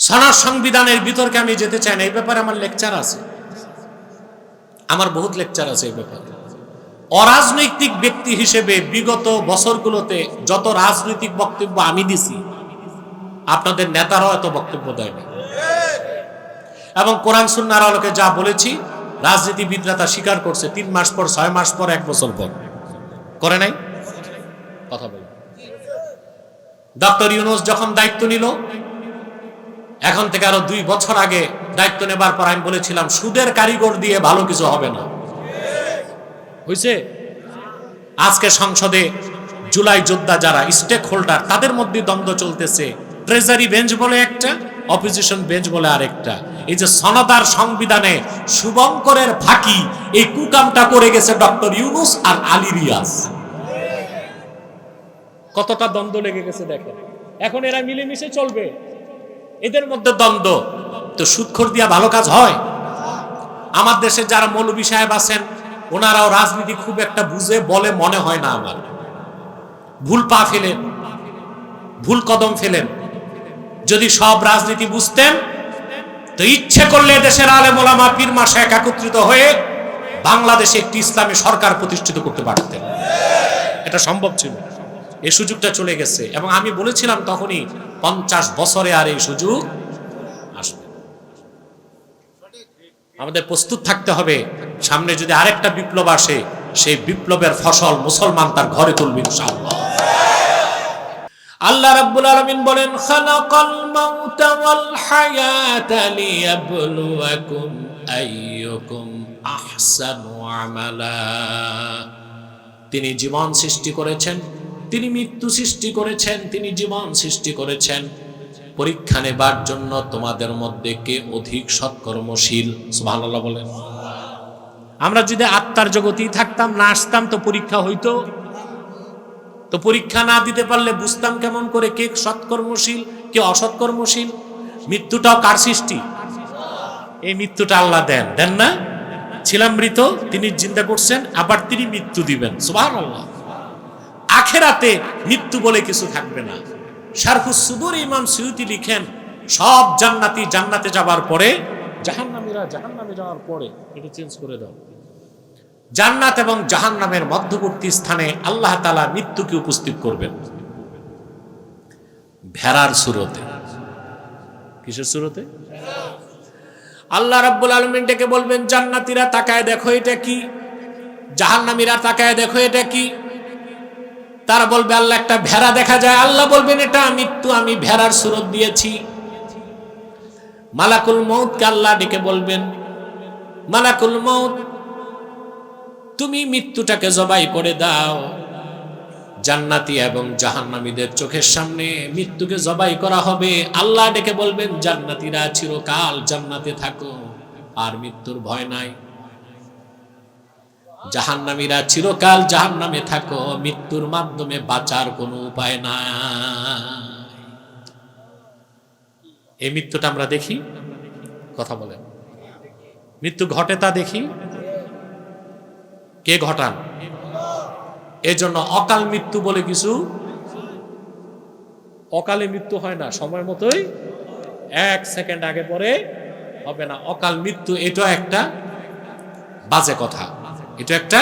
সনদ সংবিধানের বিতর্কে আমি যেতে চাই না, এই ব্যাপারে আমার লেকচার আছে, আমার বহুত লেকচার আছে এই ব্যাপারে। অরাজনৈতিক ব্যক্তি হিসেবে বিগত বছরগুলোতে যত রাজনৈতিক বক্তব্য আমি দিছি, আপনাদের নেতারাও এত বক্তব্য দেয়নি। এবং কোরআন সুন্নাহর আলোকে যা বলেছি, রাজনীতিবিদরা তা স্বীকার করছে 3 মাস পর, 6 মাস পর, 1 বছর পর। করে নাই? কথা বলে ডক্টর ইউনূস যখন দায়িত্ব নিল, এখন থেকে আরো 2 বছর আগে দায়িত্ব নেবার পর আমি বলেছিলাম সুদের কারিগর দিয়ে ভালো কিছু হবে না। হইছে? আজকে সংসদে জুলাই যোদ্ধা যারা স্টেক হোল্ডার, তাদের মধ্যে দ্বন্দ্ব চলতেছে। ট্রেজারি বেঞ্চ বলে একটা, অপোজিশন বেঞ্চ বলে আরেকটা। এই যে সনদার সংবিধানে শুভঙ্করের ফাঁকি, এই কুকামটা করে গেছে ডক্টর ইউনূস আর আলী রিয়াজ। কতটা দ্বন্দ্ব লেগে গেছে দেখেন। এখন এরা মিলেমিশে চলবে, এদের মধ্যে দ্বন্দ্ব। তো সুদখোর দিয়া ভালো কাজ হয়? আমার দেশে যারা মৌলবী সাহেব আছেন, ওনারাও রাজনীতি খুব একটা বুঝে বলে মনে হয় না আমার। ভুল পা ফেলেন, ভুল কদম ফেলেন। যদি সব রাজনীতি বুঝতেন তো ইচ্ছে করলে দেশের আলেম ওলামা পীর মাশায়েখ একত্রিত হয়ে বাংলাদেশে একটি ইসলামী সরকার প্রতিষ্ঠিত করতে পারতেন। এটা সম্ভব ছিল। এই সুযোগটা চলে গেছে এবং আমি বলেছিলাম তখনই 50 বছরে আর এই সুযোগ আসবে। আমাদের প্রস্তুত থাকতে হবে, সামনে যদি আরেকটা বিপ্লব আসে, সেই বিপ্লবের ফসল মুসলমান তার ঘরে তুলবে ইনশাআল্লাহ। আল্লাহ রাব্বুল আলামিন বলেন, খালাকাল মাউতা ওয়াল হায়াতা লিয়াবলুয়াকুম আইয়ুকুম আহসানু আমালা। তিনি জীবন সৃষ্টি করেছেন, তিনি মৃত্যু সৃষ্টি করেছেন, তিনি জীবন সৃষ্টি করেছেন পরীক্ষা নেবার জন্য তোমাদের মধ্যে কে অধিক সৎকর্মশীল। সুবহানাল্লাহ বলেন। আমরা যদি আত্মার জগতেই থাকতাম, না আসতাম, তো পরীক্ষা হইতো? তো পরীক্ষা না দিতে পারলে বুঝতাম কেমন করে কে সৎকর্মশীল কে অসৎকর্মশীল? মৃত্যুটাও কার সৃষ্টি? এই মৃত্যুটা আল্লাহ দেন, দেন না? ছিলাম মৃত, তিনি জিন্দা করছেন, আবার তিনি মৃত্যু দিবেন। সুবহানাল্লাহ। আখেরাতে মৃত্যু বলে কিছু থাকবে না। শারহুস সুদুর ইমাম সুয়ুতি লিখেন, সব জান্নাতি জান্নাতে যাবার পরে, জাহান্নামীরা জাহান্নামে যাওয়ার পরে, এটা চেঞ্জ করে দাও, জান্নাত এবং জাহান্নামের মধ্যবর্তী স্থানে আল্লাহ তাআলা মৃত্যুকে উপস্থিত করবেন ভেড়ার সুরতে। কিসের সুরতে? আল্লাহ রাব্বুল আলামিন ডেকে বলবেন, জান্নাতীরা তাকায় দেখো এটা কি, জাহান্নামীরা তাকায় দেখো এটা কি। তারা বলবে, আল্লাহ একটা ভেড়া দেখা যায়। আল্লাহ বলবেন, এটা মৃত্যু, আমি ভেড়ার সুরত দিয়েছি। মালাকুল মউতকে আল্লাহ ডেকে বলবেন, মালাকুল মউত, তুমি মৃত্যুটাকে জবাই করে দাও। জান্নাতি এবং জাহান্নামীদের চোখের সামনে মৃত্যুকে জবাই করা হবে। আল্লাহ ডেকে বলবেন, জান্নাতীরা চিরকাল জান্নাতে থাকো, আর মৃত্যুর ভয় নাই। জাহান্নামীরা চিরকাল জাহান্নামে থাকো, মৃত্যুর মাধ্যমে বাঁচার কোনো উপায় নাই। এই মৃত্যুটা আমরা দেখি? কথা বলেন। মৃত্যু ঘটে তা দেখি? কে ঘটান? এই জন্য অকাল মৃত্যু বলে কিছু, অকালে মৃত্যু হয় না, সময় মতোই 1 সেকেন্ড আগে পরে হবে না। অকাল মৃত্যু এটা একটা বাজে কথা, এটা একটা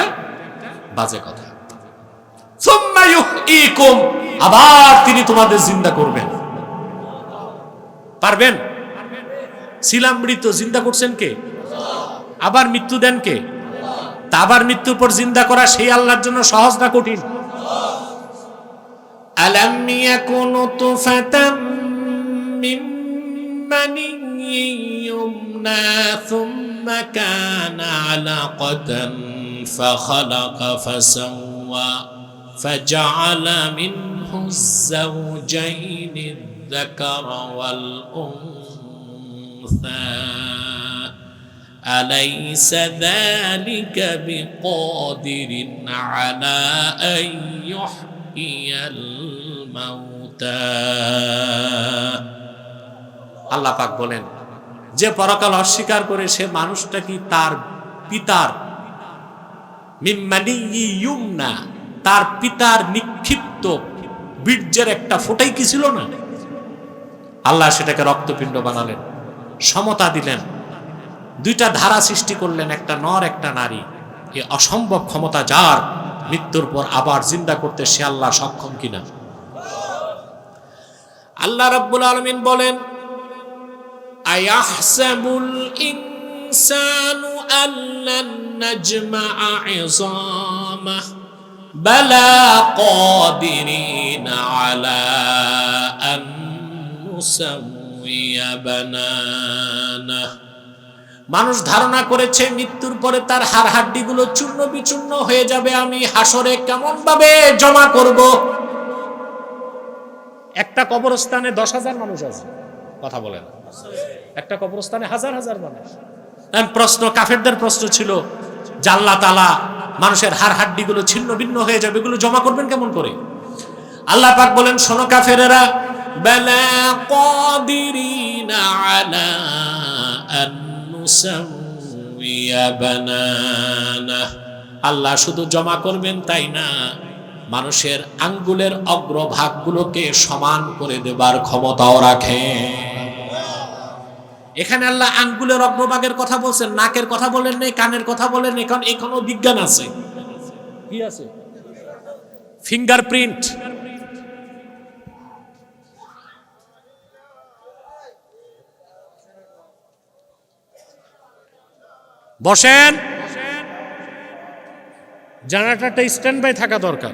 বাজে কথা। সুম্মা ইউহয়িকুম, আবার তিনি তোমাদের জিন্দা করবেন। পারবেন? ছিলাম মৃত, জিন্দা করছেন কে? আবার মৃত্যু দেন কে? তা আবার মৃত্যুর পর জিন্দা করা সেই আল্লাহর জন্য সহজ না কঠিন? আলাম ইয়াকুনু তুফাতাম মিন মানিয়্যিন ইউমনা সুম্মা কানা আলাকাতান ফাখালাকা ফাসাওয়া ফাজআলা মিনহু আয-যাওজাইনি আয-যাকারা ওয়াল উনসা أليس ذلك بقادر على أن يحيي الموتى। আল্লাহ পাক বলেন, যে পরকাল অস্বীকার করে সে মানুষটা কি তার পিতার মিম্মানিয়্যি ইউমনা, তার পিতার নিক্ষিপ্ত বীর্যের একটা ফোঁটাই কি ছিল না? আল্লাহ সেটাকে রক্তপিণ্ড বানালেন, সমতা দিলেন, দুইটা ধারা সৃষ্টি করলেন, একটা নর একটা নারী। এই অসম্ভব ক্ষমতা যার, মৃত্যুর পর আবার জিন্দা করতে সে আল্লাহ সক্ষম কিনা? আল্লাহ রাব্বুল আলামিন বলেন, আয়াহসাবুল ইনসানু আল্লান নাজমা'a 'ইযামাহ বালা কাদিরিনা আলা আন নুসাউইয়া বানানাহ। মানুষ ধারণা করেছে মৃত্যুর পরে তার হাড় হাড্ডিগুলো চূর্ণ বিচূর্ণ হয়ে যাবে, আমি হাসরে কেমন ভাবে জমা করব। একটা কবরস্থানে 10,000 মানুষ আছে, কথা বলেন, একটা কবরস্থানে হাজার হাজার মানুষ। প্রশ্ন, কাফেরদের প্রশ্ন ছিল যে আল্লাহ তাআলা মানুষের হাড় হাড্ডিগুলো ছিন্ন ভিন্ন হয়ে যাবে, এগুলো জমা করবেন কেমন করে? আল্লাহ পাক বলেন, শোনো কাফেরেরা, বালা কাদিরিনা আলা আন নুসাউইয়া বানানাহ। আল্লাহ শুধু জমা করবেন তাই না, মানুষের আঙ্গুলের অগ্রভাগগুলোকে সমান করে দেবার ক্ষমতাও রাখে। এখানে আল্লাহ আঙ্গুলের অগ্রভাগের কথা বলছেন, নাকের কথা বলেন নাই, কানের কথা বলেন। এখন এখনো বিজ্ঞান আছে, কি আছে? ফিঙ্গারপ্রিন্ট। বসেন, জেনারেটরটা স্ট্যান্ড বাই থাকা দরকার।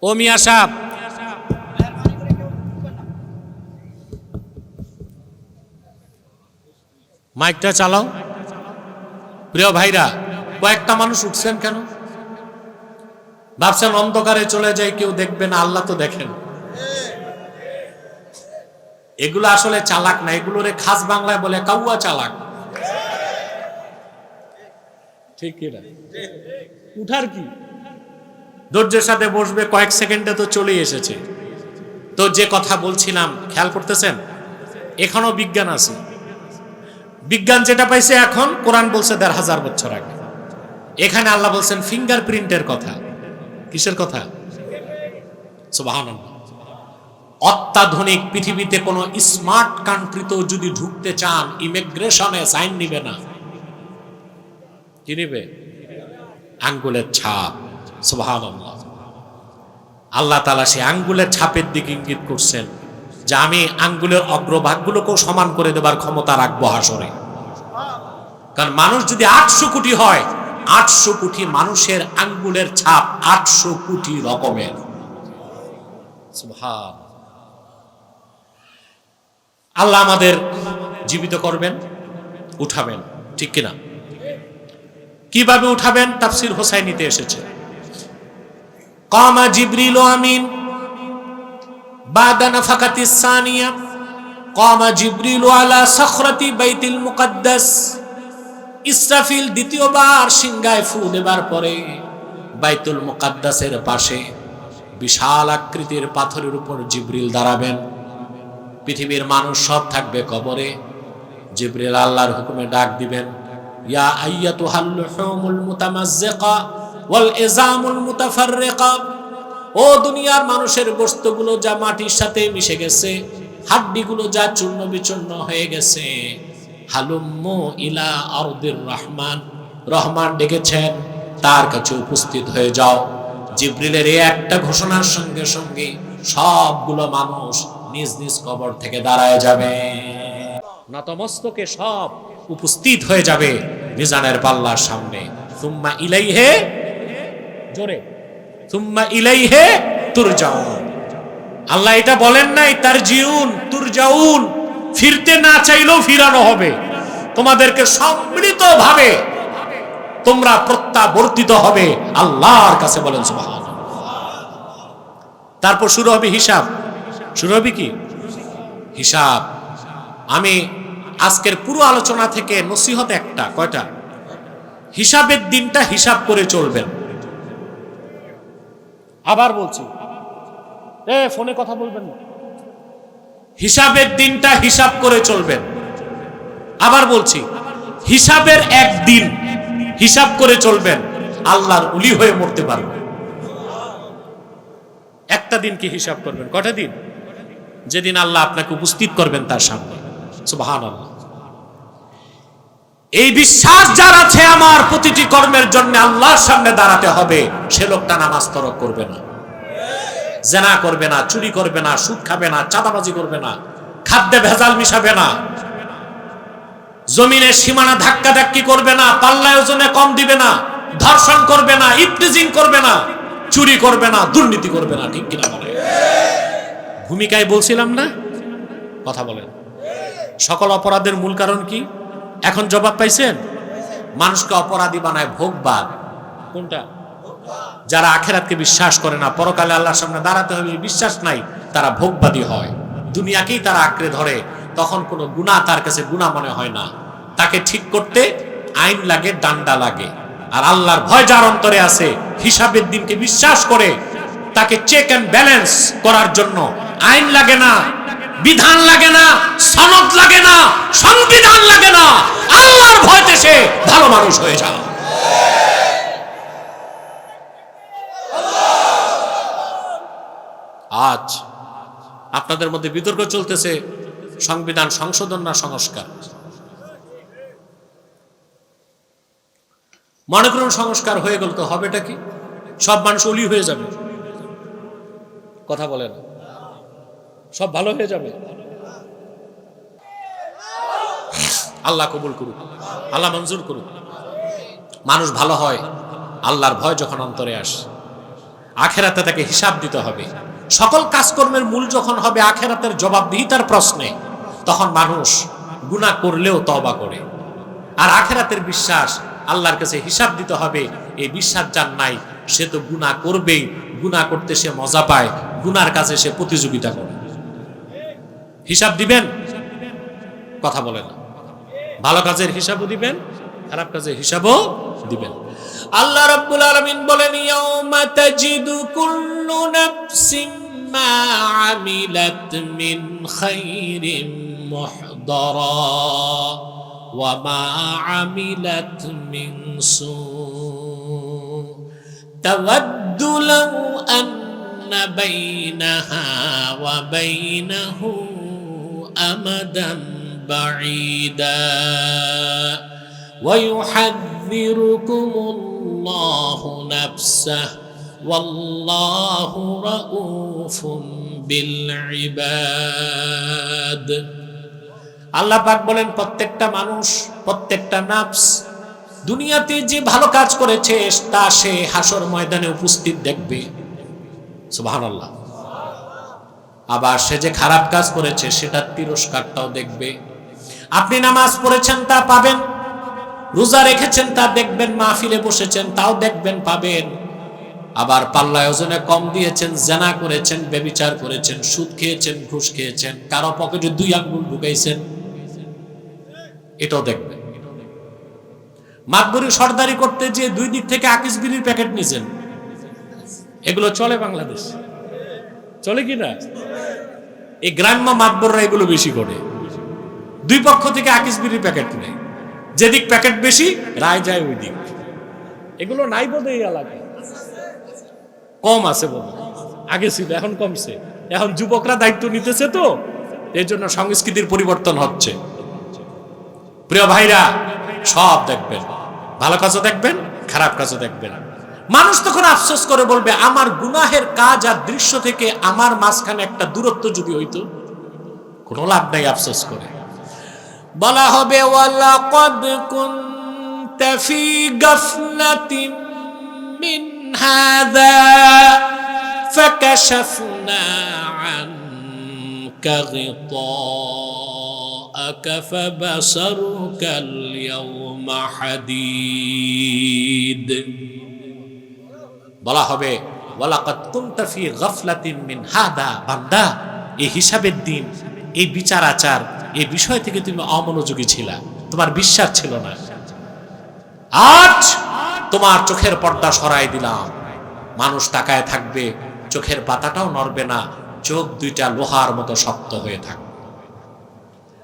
ও মিয়া সাহেব, মাইকটা চালাও। প্রিয় ভাইরা, কয়েকটা মানুষ উঠছেন কেন? ভাবছেন অন্ধকারে চলে যায়, কেউ দেখবে না, আল্লাহ তো দেখেন। এগুলো আসলে চালাক না, এগুলোরে খাস বাংলায় বলে কাউয়া চালাক। ঠিক কিনা? উঠার কি, ধৈর্যের সাথে বসবে, কয়েক সেকেন্ডে তো চলে এসেছে। তো যে কথা বলছিলাম, খেয়াল করতেছেন, এখনো বিজ্ঞান আছে। বিজ্ঞান যেটা পাইছে এখন, কোরআন বলছে ১,৫০০ বছর আগে। এখানে আল্লাহ বলছেন ফিঙ্গারপ্রিন্টের কথা। কিসের কথা? সুবহানাল্লাহ। অত্যাধুনিক পৃথিবীতে কোন স্মার্ট কান্ট্রিতেও যদি ঢুকতে চান, ইমিগ্রেশনে সাইন নিবে না। কি নিবে? আঙ্গুলের ছাপ। সুবহানাল্লাহ। আল্লাহ তাআলা সেই আঙ্গুলের ছাপের দিকে ইঙ্গিত করছেন যে আমি আঙ্গুলের অগ্রভাগগুলোকেও সমান করে দেবার ক্ষমতা রাখবো হাসরে। কারণ মানুষ যদি 800 কোটি হয়, 800 কোটি মানুষের আঙ্গুলের ছাপ 800 কোটি রকমের। সুবহান। আল্লাহ আমাদের জীবিত করবেন, উঠাবেন, ঠিক কিনা? কিভাবে উঠাবেন? তাফসীর হোসাইনিতে এসেছে, কামা জিবরিল আমিন বাদা নাফাকাতিস সানিয়া, কামা জিবরিল আলা সখরাতি বাইতুল মুকদ্দাস। ইসরাফিল দ্বিতীয়বার সিংহায় ফু দেবার পরে বাইতুল মুকদ্দাসের পাশে বিশাল আকৃতির পাথরের উপর জিবরিল দাঁড়াবেন। পৃথিবীর মানুষ সব থাকবে কবরে। জিবরিল আল্লাহর হুকুমে ডাক দিবেন, ইয়া আইয়াতুহাল লুহুমুল মুতামাজ্জিকা ওয়াল ইজামুল মুতাফাররিকা। ও দুনিয়ার মানুষের গোশতগুলো যা মাটির সাথে মিশে গেছে, হাড্ডিগুলো যা চূর্ণ বিচূর্ণ হয়ে গেছে, হালুম্মু ইলা আরদির রহমান। রহমান ডেকেছেন, তার কাছে উপস্থিত হয়ে যাও। জিবরিলের এই একটা ঘোষণার সঙ্গে সঙ্গে সবগুলো মানুষ নিজ নিজ কবর থেকে দাঁড়ায় যাবে, নতমস্তকে সব উপস্থিত হয়ে যাবে মিজানের পাল্লার সামনে। সুম্মা ইলাইহে, জোরে, সুম্মা ইলাইহে তুরজাউন। আল্লাহ এটা বলেন নাই তারজিউন, তুরজাউন, ফিরতে না চাইলেও ফিরানো হবে। তোমাদেরকে সম্মিলিতভাবে তোমরা প্রত্যাবর্তিত হবে আল্লাহর কাছে। বলেন সুবহানাল্লাহ। তারপর শুরু হবে হিসাব। শুরু হবে কি? হিসাব। আমি আজকের পুরো আলোচনা থেকে নসিহত একটা, কয়টা? হিসাবের দিনটা হিসাব করে চলবেন। আবার বলছি, ফোনে কথা বলবেন না। হিসাবের দিনটা হিসাব করে চলবেন। আবার বলছি, হিসাবের একদিন হিসাব করে চলবেন, আল্লাহর ওলি হয়ে মরতে পারবেন। একটা দিন কি হিসাব করবেন? কটা দিন? যেদিন আল্লাহ আপনাকে উপস্থিত করবেন তার সামনে। সুবহানাল্লাহ। এই বিশ্বাস যার আছে আমার প্রতিটি কর্মের জন্য আল্লাহর সামনে দাঁড়াতে হবে, সে লোকটা নামাজ তরক করবে না, জেনা করবে না, চুরি করবে না, সুদ খাবে না, চাঁদাবাজি করবে না, খাদ্যে ভেজাল মিশাবে না, জমিনের সীমানা ধাক্কা ধাক্কি করবে না, পাল্লায় ওজনে কম দিবে না, ধর্ষণ করবে না, ইফতিজিং করবে না, চুরি করবে না, দুর্নীতি করবে না। ঠিক কিনা বলে? ভূমিকায় বলছিলাম না? কথা বলেন। সকল অপরাধের মূল কারণ কি? এখন জবাব পাইছেন? মানুষকে অপরাধী বানায় ভোগবাদ। কোনটা? যারা আখিরাতকে বিশ্বাস করে না, পরকালে আল্লাহর সামনে দাঁড়াতে হবে বিশ্বাস নাই, তারা ভোগবাদী হয়। দুনিয়াকেই তারা আঁকড়ে ধরে, তখন কোনো গুনাহ তার কাছে গুনাহ মনে হয় না। তাকে ঠিক করতে আইন লাগে, ডান্ডা লাগে। আর আল্লাহর ভয় যার অন্তরে আছে, হিসাবের দিনকে বিশ্বাস করে, তাকে চেক এন্ড ব্যালেন্স করার জন্য আইন লাগে না, বিধান লাগে না, সনদ লাগে না, সংবিধান লাগে না। আল্লাহর ভয়তে সে ভালো মানুষ হয়ে যায়। আজ আপনাদের মধ্যে বিতর্ক চলতেছে, সংবিধান সংশোধন না সংস্কার। মনে করুন সংস্কার হয়ে গেল, তো হবেটা কি? সব মানুষ ওলি হয়ে যাবে। কথা বলেন, সব ভালো হয়ে যাবে? আল্লাহ কবুল করুক, আল্লাহ মঞ্জুর করুক। মানুষ ভালো হয় আল্লাহর ভয় যখন অন্তরে আসে। আখেরাতে তাকে হিসাব দিতে হবে। সকল কাজকর্মের মূল যখন হবে আখেরাতের জবাবদিহিতার প্রশ্নে, তখন মানুষ গুনাহ করলেও তওবা করে। আর আখেরাতের বিশ্বাস, আল্লাহর কাছে হিসাব দিতে হবে, এই বিশ্বাস যার নাই সে তো গুনাহ করবেই। গুনাহ করতে সে মজা পায়, গুনার কাছে সে প্রতিযোগিতা করে। হিসাব দিবেন? কথা বলে না। ভালো কাজের হিসাবও দিবেন, খারাপ কাজের হিসাবও দিবেন। আল্লাহ রাব্বুল আলামিন বলেন, ইয়াউমা তাজিদু কুল্লু নাফসিন মা আমিলাত মিন খাইরিন মুহদারা ওয়া মা আমিলাত মিন সু তাওয়াদ্দু লাউ আন্না বাইনাহা ওয়া বাইনাহু আমাদান বাঈদা ويحذركم الله نفسه والله رؤوف بالعباد। আল্লাহ পাক বলেন, প্রত্যেকটা মানুষ, প্রত্যেকটা নাফস দুনিয়াতে যে ভালো কাজ করেছে তা সে হাসর ময়দানে উপস্থিত দেখবে। সুবহানাল্লাহ। আবার সে যে খারাপ কাজ করেছে সেটার তিরস্কারটাও দেখবে। আপনি নামাজ পড়েছেন তা পাবেন, রোজা রেখেছেন তা দেখবেন, মাহফিলে বসেছেন তাও দেখবেন, পাবেন। আবার পাল্লায় ওজনে কম দিয়েছেন, জেনা করেছেন, ব্যভিচার করেছেন, সুদ খেয়েছেন, ঘুষ খেয়েছেন, কারো পকেটে 2 আঙ্গুল ঢুকাইছেন, এটাও দেখবেন। মাতবরি সর্দারি করতে যে 2 দিক থেকে আকিস বিড়ির প্যাকেট নিয়েছেন, এগুলো চলে বাংলাদেশ? চলে কি না? এই গ্রাম্য মাতবররা এগুলো বেশি করে, 2 পক্ষ থেকে আকিস বিড়ির প্যাকেট নেয়, যেদিক প্যাকেট বেশি রায় যায় ওই দিক। এগুলো নাই বোধ এই এলাকায়, কম আছে বোধ, আগে ছিল এখন কমছে। এখন যুবকরা দায়িত্ব নিতেছে, তো এই জন্য সংস্কৃতির পরিবর্তন হচ্ছে। প্রিয় ভাইরা, সব দেখবেন, ভালো কাজও দেখবেন, খারাপ কাজও দেখবেন। মানুষ তখন আফসোস করে বলবে, আমার গুনাহের কাজ আর দৃশ্য থেকে আমার মাঝখানে একটা দূরত্ব যদি হইতো। কোনো লাভ নাই আফসোস করে। বলা হবে, ওয়ালাকাদ কুনতা ফি গাফলাতিন মিন হাযা ফাকাশাফনা আনকা গিতাআকা ফাবাসারুকা আল-ইয়াওমা হাদীদ। বলা হবে, ওয়ালাকাদ কুনতা ফি গাফলাতিন মিন হাযা, বান্দা এই হিসাবের দিন, এই বিচার আচার, এই বিষয় থেকে তুমি অমনোযোগী ছিলা, তোমার বিশ্বাস ছিল না। আজ তোমার চোখের পর্দা সরাই দিলাম, মানুষ তাকায় থাকবে, চোখের পাতাটাও নড়বে না, চোখ 2টা লোহার মতো শক্ত হয়ে থাকবে।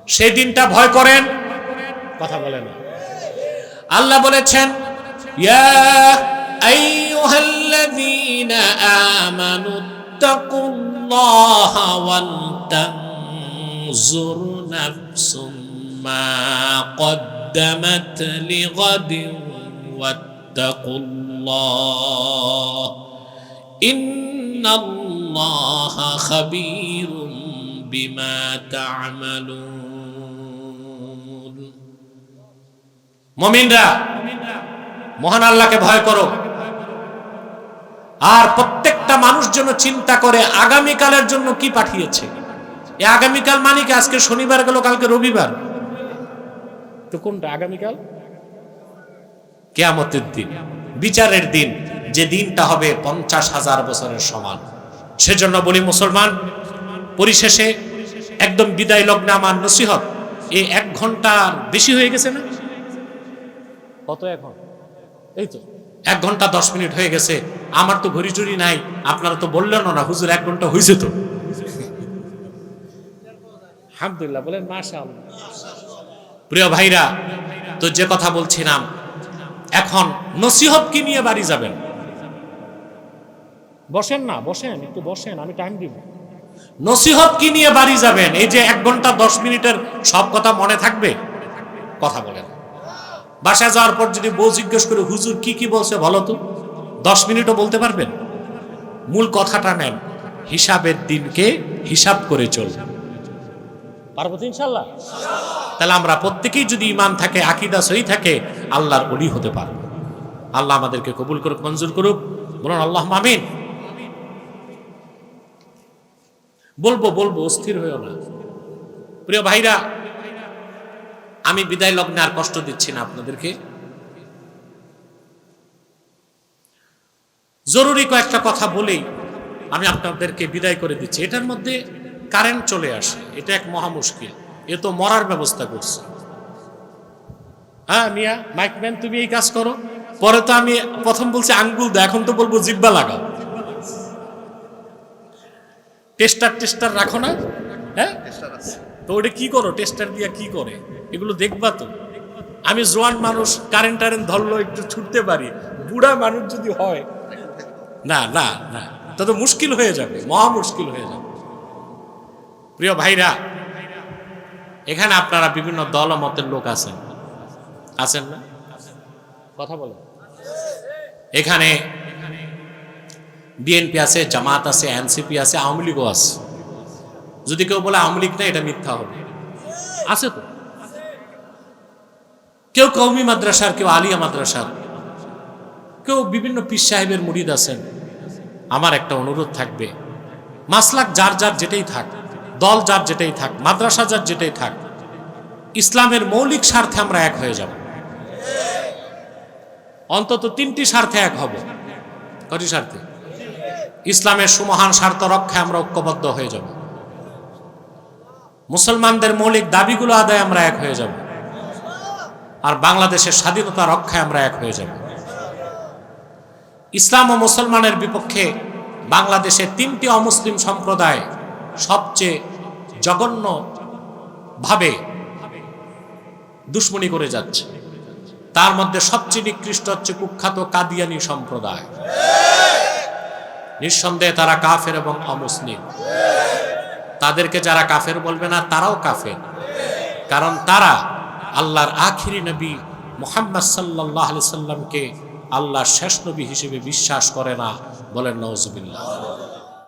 সেই দিনটা ভয় করেন? কথা বলে না। আল্লাহ বলেছেন, ইয়া আইয়ুহাল্লাযীনা আমানু তাকুল্লাহা ওয়াল তানজুর নাফসুম মা কদ্দামাত লিগাদিন ওয়াত্তাকুল্লাহ ইন্নাল্লাহা খাবীরুম বিমা তা'মালুন। মুমিনরা, মহান আল্লাহকে ভয় করো, আর প্রত্যেকটা মানুষ যেন চিন্তা করে আগামীকালের জন্য কি পাঠিয়েছে। এই আগামীকাল মানে কি আজকে শনিবার গেল, কালকে রবিবার, তো কোনটা আগামীকাল? কিয়ামতের দিন, বিচারের দিন, যে দিনটা হবে 50,000 বছরের সমান। সেজন্য বলি মুসলমান, পরিশেষে একদম বিদায় লগ্নে আমার নসিহত, এই 1 ঘন্টার বেশি হয়ে গেছে না? কত এখন? এই তো 1 ঘন্টা 10 মিনিট হয়ে গেছে। আমার তো ঘড়ি চুরি নাই, আপনারা তো বললেন না হুজুর 1 ঘন্টা হয়েছে তো। আলহামদুলিল্লাহ বলেন মাশাআল্লাহ। প্রিয় ভাইরা, তো যে কথা বলছিলাম, এখন নসিহত কি নিয়ে বাড়ি যাবেন? বসেন না, বসেন, একটু বসেন, আমি টাইম দিব। নসিহত কি নিয়ে বাড়ি যাবেন? এই যে 1 ঘন্টা 10 মিনিটের সব কথা মনে থাকবে? কথা বলেন। বাসায় যাওয়ার পর যদি বউ জিজ্ঞেস করে হুজুর কি কি বলছে বলো তো, 10 মিনিটও বলতে পারবেন? মূল কথাটা নেন, হিসাবের দিনকে হিসাব করে চলবেন। পারবো তো ইনশাআল্লাহ? তাহলে আমরা প্রত্যেকেই যদি ঈমান থাকে, আকীদা সহি থাকে, আল্লাহর ওলি হতে পারবো। আল্লাহ আমাদেরকে কবুল করুক, মঞ্জুর করুক, বলুন আল্লাহুম্মা আমিন। বলবো, অস্থির হয়েও না। প্রিয় ভাইরা, আমি বিদায় লগ্নে আর কষ্ট দিচ্ছি না আপনাদেরকে। জরুরি কয়েকটা কথা বলেই আমি আপনাদেরকে বিদায় করে দিচ্ছি। এটার মধ্যে কারেন্ট চলে আসে, এটা এক মহা মুশকিল। এ তো মরার ব্যবস্থা করছে। হ্যাঁ মিয়া মাইকম্যান, তুমি এই কাজ করো। পরে তো আমি প্রথম বলছি আঙ্গুল দাও, এখন তো বলবো জিব্বা লাগাও। টেস্টার রাখো না? হ্যাঁ, তো ওটা কি করো? টেস্টার দিয়া কি করে এগুলো দেখবা তো। আমি জোয়ান মানুষ, কারেন্ট ধরলো একটু ছুটতে পারি, বুড়া মানুষ যদি হয় না না না, তা তো মুশকিল হয়ে যাবে, মহা মুশকিল হয়ে যাবে। প্রিয় ভাইরা, এখানে আপনারা বিভিন্ন দল মতের লোক আছেন না? কথা বলো। এখানে বিএনপি আছে, জামাত আছে, এনসিপি আছে, আওয়ামী লীগও আছে। যদি কেউ বলে আওয়ামী লীগ না, এটা মিথ্যা হবে। আছে তো, কেউ কওমি মাদ্রাসার, কেউ আলিয়া মাদ্রাসার, কেউ বিভিন্ন পীর সাহেবের মুরিদ আছেন। আমার একটা অনুরোধ থাকবে, মাসলাক যার যেটাই থাক, দল যার যেটাই থাক, মাদ্রাসা যার যেটাই থাক, ইসলামের মৌলিক স্বার্থে আমরা এক হয়ে যাব। অন্তত 3টি স্বার্থে এক হব। কয়টি স্বার্থে? ইসলামের সুমহান স্বার্থ রক্ষায় আমরা ঐক্যবদ্ধ হয়ে যাব। মুসলমানদের মৌলিক দাবিগুলো আদায় আমরা এক হয়ে যাব। আর বাংলাদেশের স্বাধীনতা রক্ষায় আমরা এক হয়ে যাব। ইসলাম ও মুসলমানের বিপক্ষে বাংলাদেশে 3টি অমুসলিম সম্প্রদায় সবচেয়ে জঘন্য ভাবে দুশ্মনী করে যাচ্ছে। তার মধ্যে সবচেয়ে নিকৃষ্ট হচ্ছে কুখ্যাত কাদিয়ানি সম্প্রদায়। নিঃসন্দেহে তারা কাফের এবং অমুসলিম। তাদেরকে যারা কাফের বলবে না, তারাও কাফের, কারণ তারা আল্লাহর আখিরি নবী মুহাম্মদ সাল্লাল্লাহু আলাইহি সাল্লামকে আল্লাহর শেষ নবী হিসেবে বিশ্বাস করে না। বলেন নাউজুবিল্লাহ।